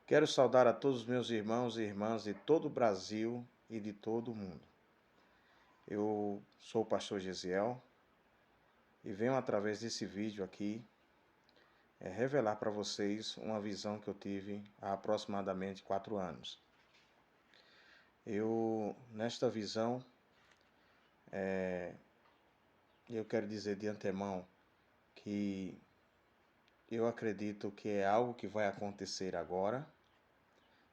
Quero saudar a todos os meus irmãos e irmãs de todo o Brasil e de todo o mundo. Eu sou o pastor Gesiel e venho através desse vídeo aqui revelar para vocês uma visão que eu tive há aproximadamente 4 anos. Nesta visão, eu quero dizer de antemão que eu acredito que é algo que vai acontecer agora.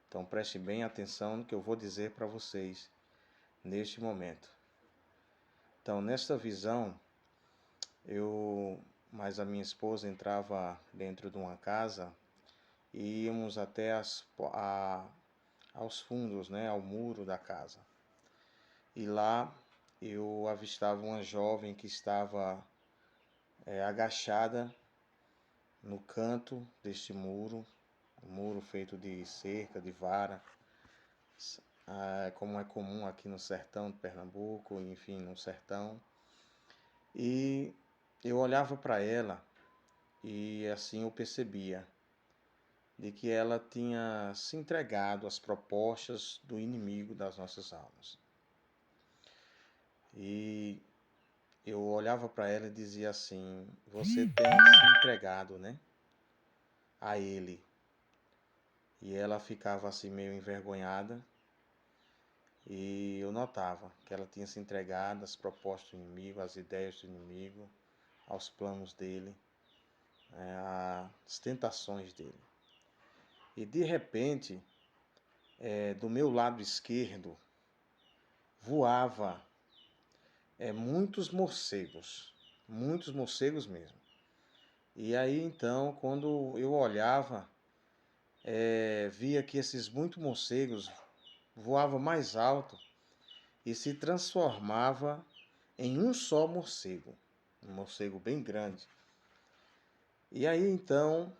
Então preste bem atenção no que eu vou dizer para vocês neste momento. Então, nesta visão, mais a minha esposa entrava dentro de uma casa e íamos até aos fundos, né, ao muro da casa. E lá eu avistava uma jovem que estava agachada no canto deste muro, um muro feito de cerca, de vara, como é comum aqui no sertão de Pernambuco, enfim, no sertão. E eu olhava para ela e assim eu percebia de que ela tinha se entregado às propostas do inimigo das nossas almas. E eu olhava para ela e dizia assim: você tem se entregado, né, a ele. E ela ficava assim meio envergonhada e eu notava que ela tinha se entregado às propostas do inimigo, às ideias do inimigo, aos planos dele, às tentações dele. E de repente, do meu lado esquerdo, voava muitos morcegos mesmo. E aí então, quando eu olhava, via que esses muitos morcegos voavam mais alto e se transformava em um só morcego, um morcego bem grande. E aí então,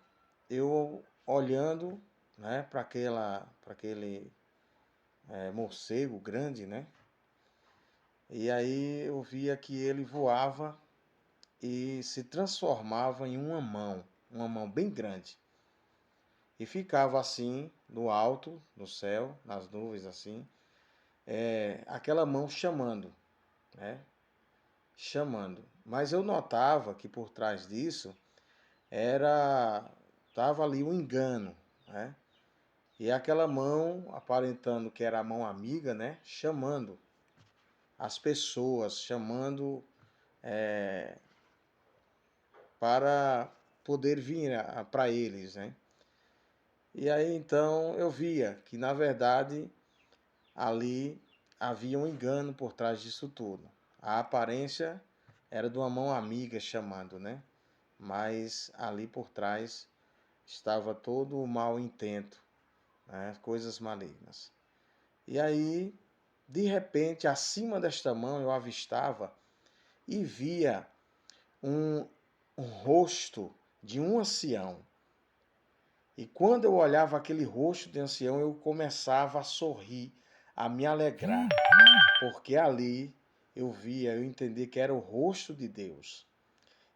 eu olhando, né, para aquele morcego grande, né? E aí eu via que ele voava e se transformava em uma mão bem grande. E ficava assim no alto, no céu, nas nuvens assim, aquela mão chamando, né? Chamando. Mas eu notava que por trás disso estava ali um engano, né? E aquela mão, aparentando que era a mão amiga, né? Chamando as pessoas, chamando para poder vir para eles, né? E aí então eu via que na verdade ali havia um engano por trás disso tudo. A aparência era de uma mão amiga chamando, né? Mas ali por trás estava todo o mau intento, né? Coisas malignas. E aí, de repente, acima desta mão eu avistava e via um rosto de um ancião. E quando eu olhava aquele rosto de ancião, eu começava a sorrir, a me alegrar, porque ali eu entendia que era o rosto de Deus.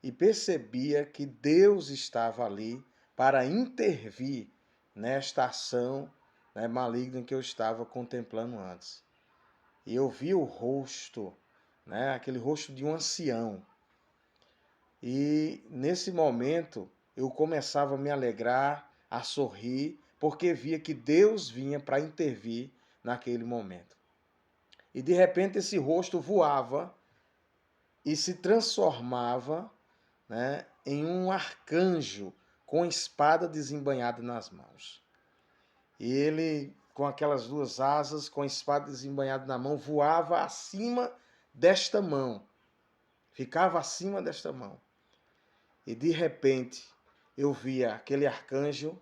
E percebia que Deus estava ali para intervir nesta ação, né, maligna que eu estava contemplando antes. E eu vi o rosto, né, aquele rosto de um ancião. E nesse momento eu começava a me alegrar, a sorrir, porque via que Deus vinha para intervir naquele momento. E de repente esse rosto voava e se transformava, né, em um arcanjo com espada desembainhada nas mãos. E ele, com aquelas duas asas, com a espada desembainhada na mão, voava acima desta mão. Ficava acima desta mão. E de repente eu via aquele arcanjo,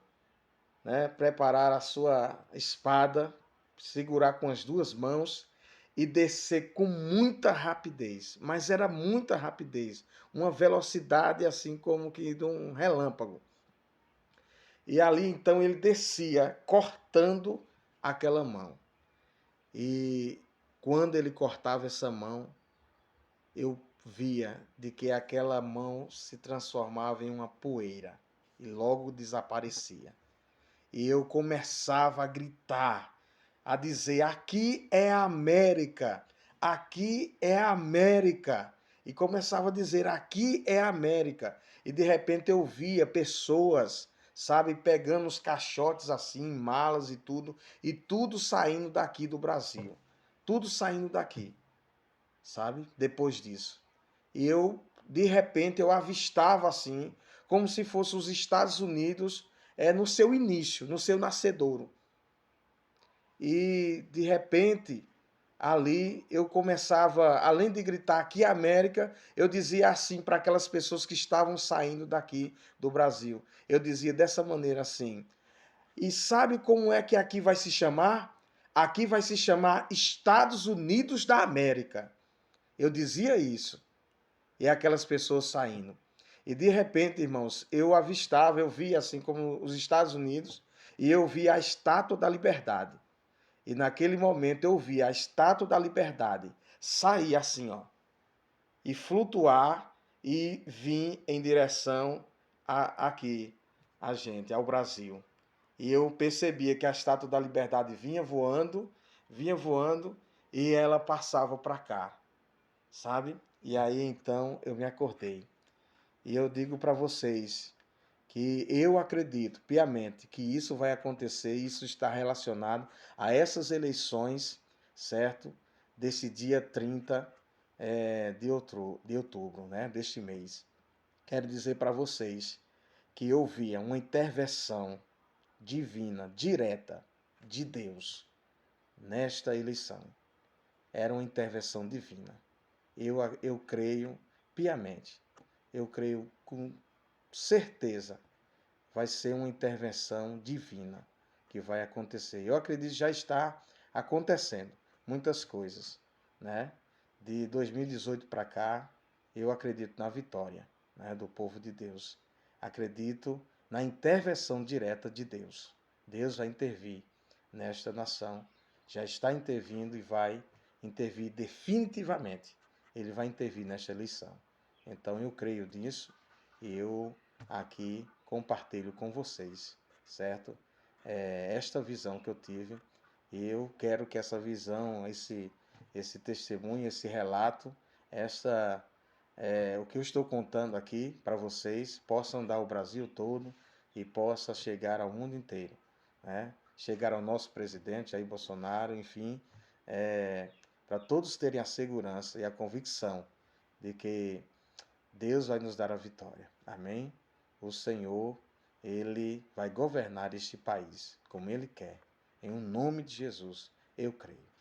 né, preparar a sua espada, segurar com as duas mãos e descer com muita rapidez. Mas era muita rapidez, uma velocidade assim como que de um relâmpago. E ali então ele descia, cortando aquela mão. E quando ele cortava essa mão, eu via de que aquela mão se transformava em uma poeira e logo desaparecia. e eu começava a gritar, a dizer: aqui é a América, aqui é a América. E começava a dizer: aqui é a América. E de repente eu via pessoas, sabe, pegando os caixotes assim, malas e tudo saindo daqui do Brasil. Tudo saindo daqui, sabe? Depois disso. E eu, de repente, eu avistava assim, como se fosse os Estados Unidos no seu início, no seu nascedouro. E, de repente, ali eu começava, além de gritar aqui América, eu dizia assim para aquelas pessoas que estavam saindo daqui do Brasil. Eu dizia dessa maneira assim: e sabe como é que aqui vai se chamar? Aqui vai se chamar Estados Unidos da América. Eu dizia isso. E aquelas pessoas saindo. E de repente, irmãos, eu avistava, eu via assim como os Estados Unidos, e eu via a Estátua da Liberdade. E naquele momento eu via a Estátua da Liberdade sair assim, ó, e flutuar e vir em direção aqui, a gente, ao Brasil. E eu percebia que a Estátua da Liberdade vinha voando, e ela passava para cá, sabe? E aí então eu me acordei. E eu digo para vocês que eu acredito piamente que isso vai acontecer, isso está relacionado a essas eleições, certo? Desse dia 30 de outubro, né? Deste mês. Quero dizer para vocês que eu via uma intervenção divina, direta, de Deus nesta eleição. Era uma intervenção divina. Eu creio piamente, eu creio com certeza, vai ser uma intervenção divina que vai acontecer. Eu acredito que já está acontecendo muitas coisas, né? De 2018 para cá, eu acredito na vitória, né, do povo de Deus. Acredito na intervenção direta de Deus. Deus vai intervir nesta nação, já está intervindo e vai intervir definitivamente. Ele vai intervir nesta eleição. Então eu creio nisso e eu aqui compartilho com vocês, certo? Esta visão que eu tive, e eu quero que essa visão, esse testemunho, esse relato, o que eu estou contando aqui para vocês, possa andar o Brasil todo e possa chegar ao mundo inteiro, né? Chegar ao nosso presidente, Jair Bolsonaro, enfim, para todos terem a segurança e a convicção de que Deus vai nos dar a vitória. Amém? O Senhor, Ele vai governar este país como Ele quer. Em nome de Jesus, eu creio.